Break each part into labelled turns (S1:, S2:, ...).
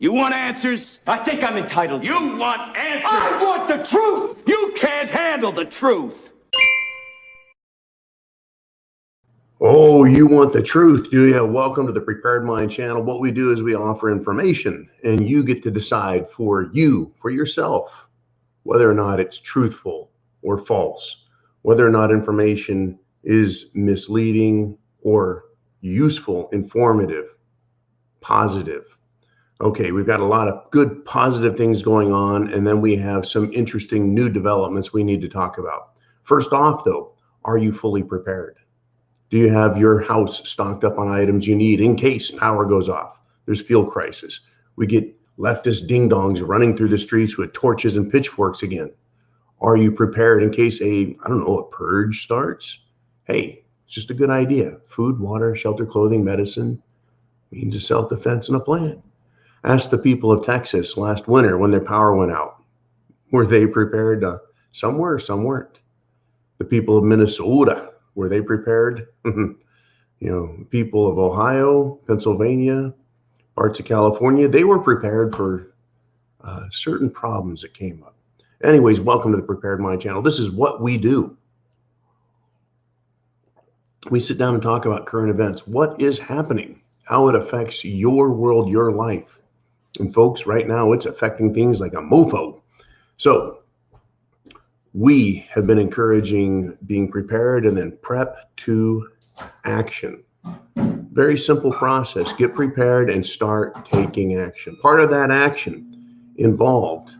S1: You want answers?
S2: I think I'm entitled.
S1: You want answers?
S2: I want the truth!
S1: You can't handle the truth.
S3: Oh, you want the truth, do you? Welcome to the Prepared Mind channel. What we do is we offer information, and you get to decide for yourself, whether or not it's truthful or false, whether or not information is misleading or useful, informative, positive. Okay, we've got a lot of good positive things going on, and then we have some interesting new developments we need to talk about. First off, though, are you fully prepared? Do you have your house stocked up on items you need in case power goes off? There's fuel crisis. We get leftist ding-dongs running through the streets with torches and pitchforks again. Are you prepared in case a purge starts? Hey, it's just a good idea. Food, water, shelter, clothing, medicine, means of self-defense, and a plan. Ask the people of Texas last winter when their power went out. Were they prepared? Some were, some weren't. The people of Minnesota, were they prepared? People of Ohio, Pennsylvania, parts of California, they were prepared for certain problems that came up. Anyways, welcome to the Prepared Mind channel. This is what we do. We sit down and talk about current events, what is happening, how it affects your world, your life. And folks, right now it's affecting things like a mofo. So we have been encouraging being prepared and then prep to action. Very simple process. Get prepared and start taking action. Part of that action involved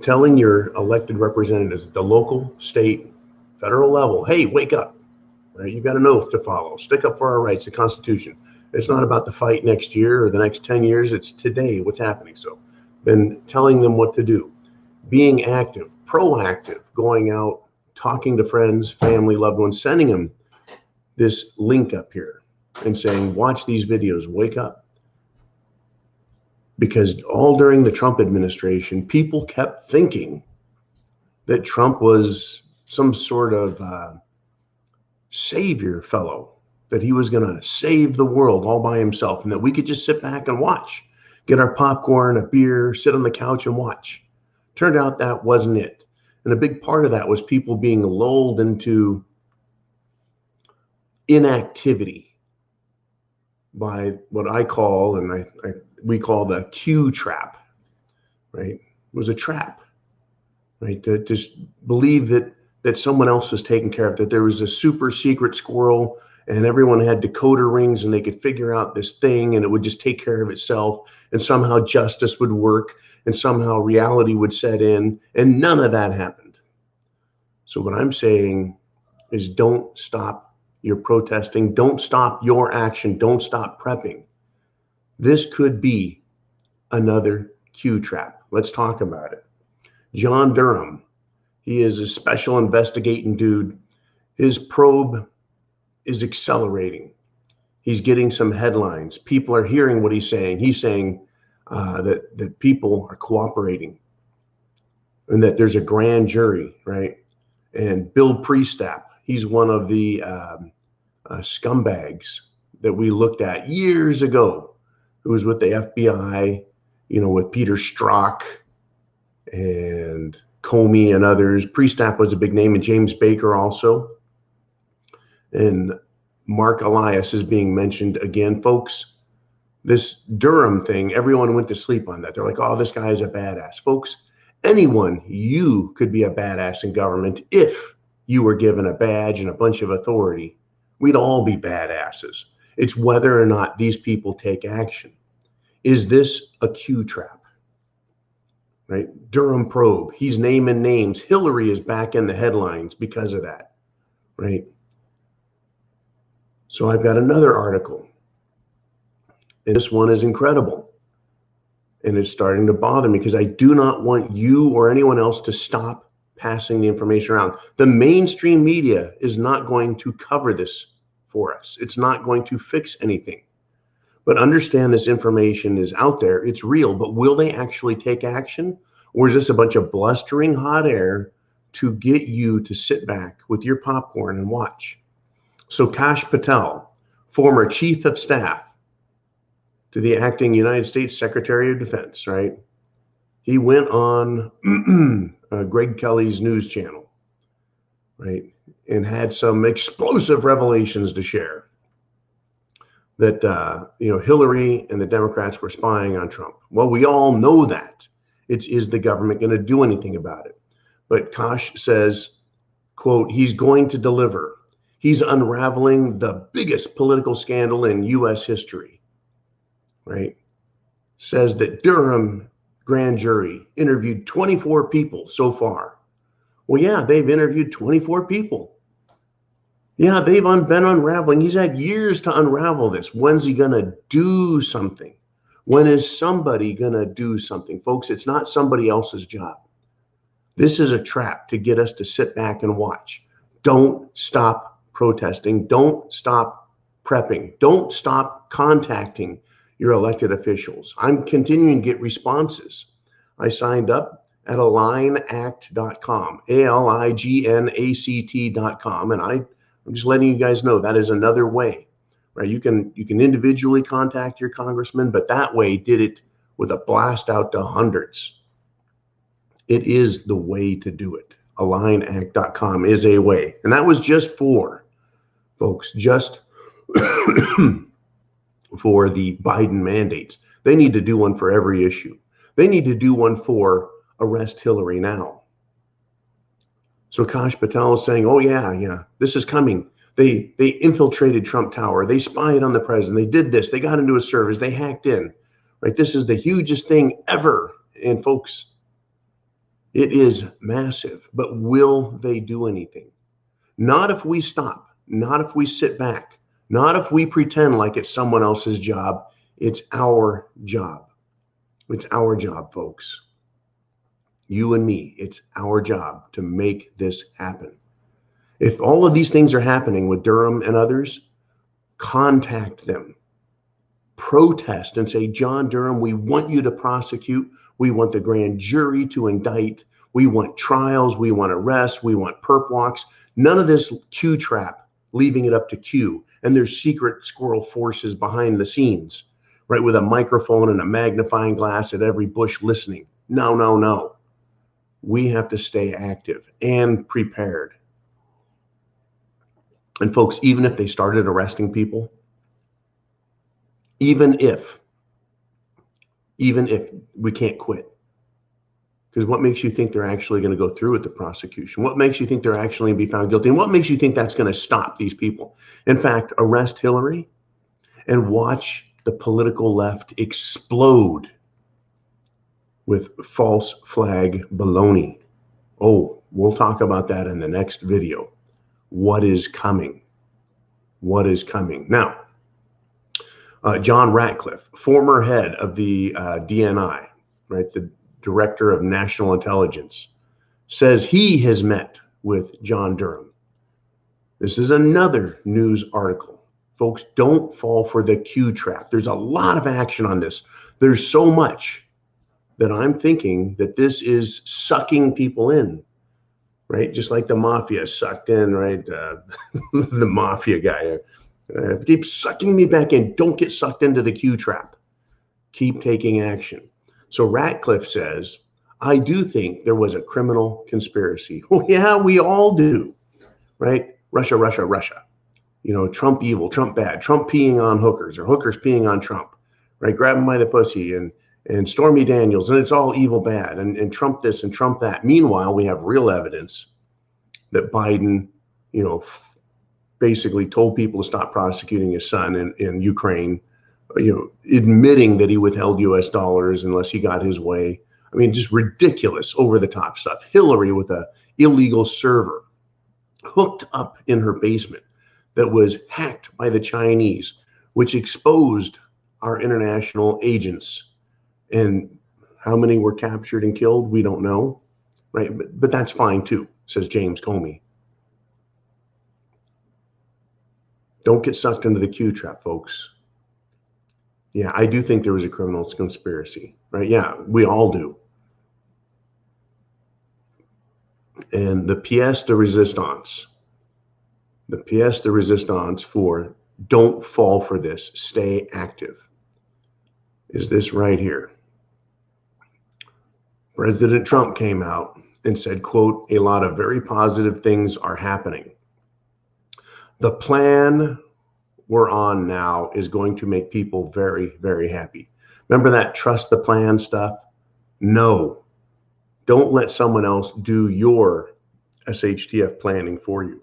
S3: telling your elected representatives, the local, state, federal level, hey, wake up. Right? You've got an oath to follow. Stick up for our rights, the Constitution. It's not about the fight next year or the next 10 years. It's today, what's happening. So been telling them what to do. Being active, proactive, going out, talking to friends, family, loved ones, sending them this link up here and saying, watch these videos, wake up. Because all during the Trump administration, people kept thinking that Trump was some sort of savior fellow, that he was going to save the world all by himself and that we could just sit back and watch, get our popcorn, a beer, sit on the couch and watch. Turned out that wasn't it. And a big part of that was people being lulled into inactivity by what I call, and we call the Q trap, right? It was a trap, right? To just believe that someone else was taking care of it, that there was a super secret squirrel and everyone had decoder rings and they could figure out this thing and it would just take care of itself and somehow justice would work and somehow reality would set in, and none of that happened. So what I'm saying is don't stop your protesting, don't stop your action, don't stop prepping. This could be another Q trap. Let's talk about it. John Durham, he is a special investigating dude. His probe is accelerating. He's getting some headlines. People are hearing what he's saying. He's saying that people are cooperating and that there's a grand jury, right? And Bill Priestap, he's one of the scumbags that we looked at years ago, who was with the FBI, with Peter Strzok and Comey and others. Priestap was a big name, and James Baker also. And Mark Elias is being mentioned again. Folks, this Durham thing, everyone went to sleep on that. They're like, oh, this guy is a badass. Folks, you could be a badass in government if you were given a badge and a bunch of authority. We'd all be badasses. It's whether or not these people take action. Is this a Q trap? Right? Durham probe. He's naming names. Hillary is back in the headlines because of that. Right? So I've got another article. And this one is incredible. And it's starting to bother me because I do not want you or anyone else to stop passing the information around. The mainstream media is not going to cover this for us. It's not going to fix anything. But understand this information is out there. It's real. But will they actually take action? Or is this a bunch of blustering hot air to get you to sit back with your popcorn and watch? So Kash Patel, former chief of staff to the acting United States Secretary of Defense, right? He went on Greg Kelly's news channel, right? And had some explosive revelations to share that, Hillary and the Democrats were spying on Trump. Well, we all know that. Is the government going to do anything about it? But Kosh says, quote, he's going to deliver. He's unraveling the biggest political scandal in U.S. history, right? Says that Durham grand jury interviewed 24 people so far. Well, yeah, they've interviewed 24 people. Yeah, they've been unraveling. He's had years to unravel this. When's he going to do something? When is somebody going to do something? Folks, it's not somebody else's job. This is a trap to get us to sit back and watch. Don't stop protesting. Don't stop prepping. Don't stop contacting your elected officials. I'm continuing to get responses. I signed up at alignact.com, ALIGNACT.com, and I'm just letting you guys know that is another way, right? You can individually contact your congressman, but that way did it with a blast out to hundreds. It is the way to do it. Alignact.com is a way. And that was just for, folks, just for the Biden mandates. They need to do one for every issue. They need to do one for arrest Hillary now. So Kash Patel is saying, oh, yeah, this is coming. They infiltrated Trump Tower. They spied on the president. They did this. They got into his servers. They hacked in. Right? This is the hugest thing ever. And folks, it is massive. But will they do anything? Not if we stop. Not if we sit back. Not if we pretend like it's someone else's job. It's our job. It's our job, folks. You and me, it's our job to make this happen. If all of these things are happening with Durham and others, contact them. Protest and say, John Durham, we want you to prosecute. We want the grand jury to indict. We want trials. We want arrests. We want perp walks. None of this Q trap, leaving it up to Q. And there's secret squirrel forces behind the scenes, right? With a microphone and a magnifying glass at every bush listening. No. We have to stay active and prepared. And folks, even if they started arresting people, even if we can't quit, because what makes you think they're actually going to go through with the prosecution? What makes you think they're actually going to be found guilty? And what makes you think that's going to stop these people? In fact, arrest Hillary and watch the political left explode with false flag baloney. Oh, we'll talk about that in the next video. What is coming? What is coming? Now, John Ratcliffe, former head of the DNI, right, the Director of National Intelligence, says he has met with John Durham. This is another news article. Folks, don't fall for the Q trap. There's a lot of action on this. There's so much that I'm thinking that this is sucking people in, right? Just like the mafia sucked in, right? The mafia guy keeps sucking me back in. Don't get sucked into the Q trap. Keep taking action. So Ratcliffe says, I do think there was a criminal conspiracy. Well, yeah, we all do, right? Russia. Trump evil, Trump bad, Trump peeing on hookers or hookers peeing on Trump, right? Grab him by the pussy and Stormy Daniels, and it's all evil bad, and Trump this and Trump that. Meanwhile, we have real evidence that Biden, basically told people to stop prosecuting his son in Ukraine, admitting that he withheld US dollars unless he got his way. I mean, just ridiculous, over the top stuff. Hillary with an illegal server hooked up in her basement that was hacked by the Chinese, which exposed our international agents. And how many were captured and killed? We don't know, right? But that's fine too, says James Comey. Don't get sucked into the Q trap, folks. Yeah, I do think there was a criminal conspiracy, right? Yeah, we all do. And the pièce de resistance for don't fall for this, stay active. is this right here. President Trump came out and said, quote, "A lot of very positive things are happening. The plan we're on now is going to make people very, very happy." Remember that trust the plan stuff? No, don't let someone else do your SHTF planning for you.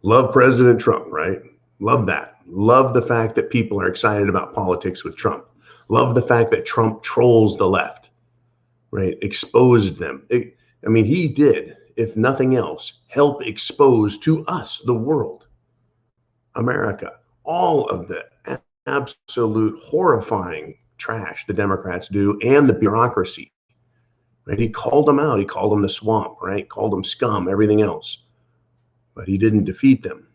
S3: Love President Trump, right? Love that. Love the fact that people are excited about politics with Trump. Love the fact that Trump trolls the left, right? Exposed them. He did, if nothing else, help expose to us, the world, America, all of the absolute horrifying trash the Democrats do and the bureaucracy, right? He called them out. He called them the swamp, right? Called them scum, everything else. But he didn't defeat them.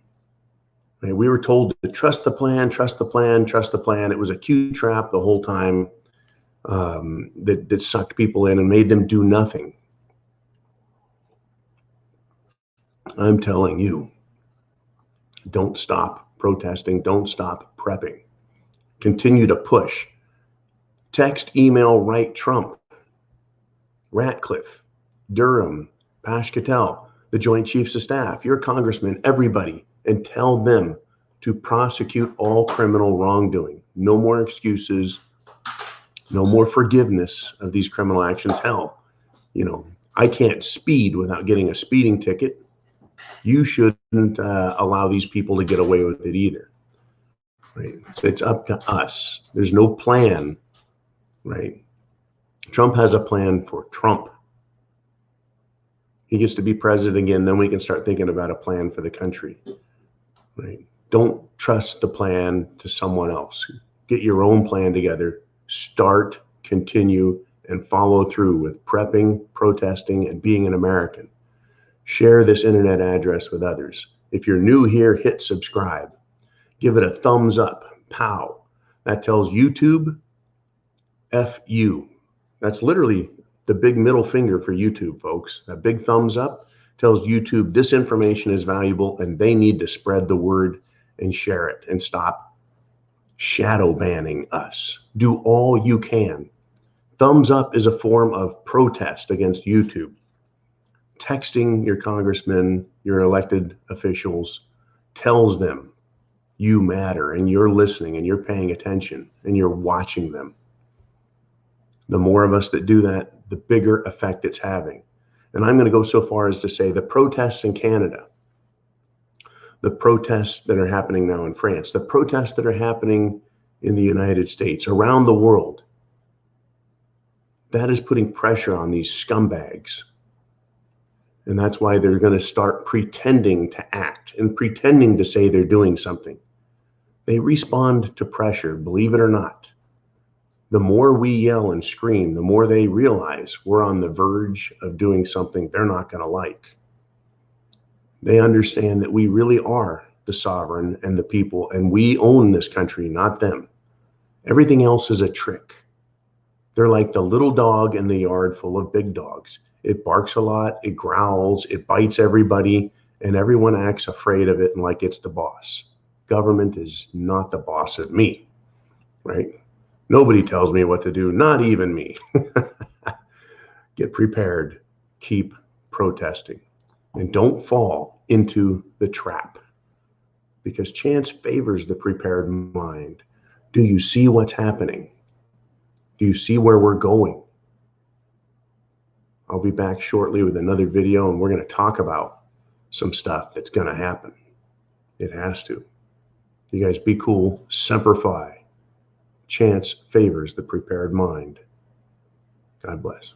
S3: Right? We were told to trust the plan, trust the plan, trust the plan. It was a cue trap the whole time that sucked people in and made them do nothing. I'm telling you, don't stop protesting. Don't stop prepping. Continue to push. Text, email, write Trump, Ratcliffe, Durham, Pash-Patel, the Joint Chiefs of Staff, your congressman, everybody, and tell them to prosecute all criminal wrongdoing. No more excuses, no more forgiveness of these criminal actions. Hell, I can't speed without getting a speeding ticket. You shouldn't allow these people to get away with it either. Right? So it's up to us. There's no plan, right? Trump has a plan for Trump. He gets to be president again, then we can start thinking about a plan for the country, right? Don't trust the plan to someone else. Get your own plan together. Start, continue, and follow through with prepping, protesting, and being an American. Share this internet address with others. If you're new here, hit subscribe. Give it a thumbs up. Pow. That tells YouTube, F you. That's literally the big middle finger for YouTube, folks. That big thumbs up tells YouTube this information is valuable and they need to spread the word and share it and stop shadow banning us. Do all you can. Thumbs up is a form of protest against YouTube. Texting your congressmen, your elected officials, tells them you matter and you're listening and you're paying attention and you're watching them. The more of us that do that, the bigger effect it's having. And I'm going to go so far as to say the protests in Canada, the protests that are happening now in France, the protests that are happening in the United States, around the world, that is putting pressure on these scumbags. And that's why they're going to start pretending to act and pretending to say they're doing something. They respond to pressure, believe it or not. The more we yell and scream, the more they realize we're on the verge of doing something they're not going to like. They understand that we really are the sovereign and the people, and we own this country, not them. Everything else is a trick. They're like the little dog in the yard full of big dogs. It barks a lot, it growls, it bites everybody, and everyone acts afraid of it and like it's the boss. Government is not the boss of me, right? Nobody tells me what to do, not even me. Get prepared. Keep protesting. And don't fall into the trap, because chance favors the prepared mind. Do you see what's happening? Do you see where we're going? I'll be back shortly with another video, and we're going to talk about some stuff that's going to happen. It has to. You guys be cool. Semper Fi. Chance favors the prepared mind. God bless.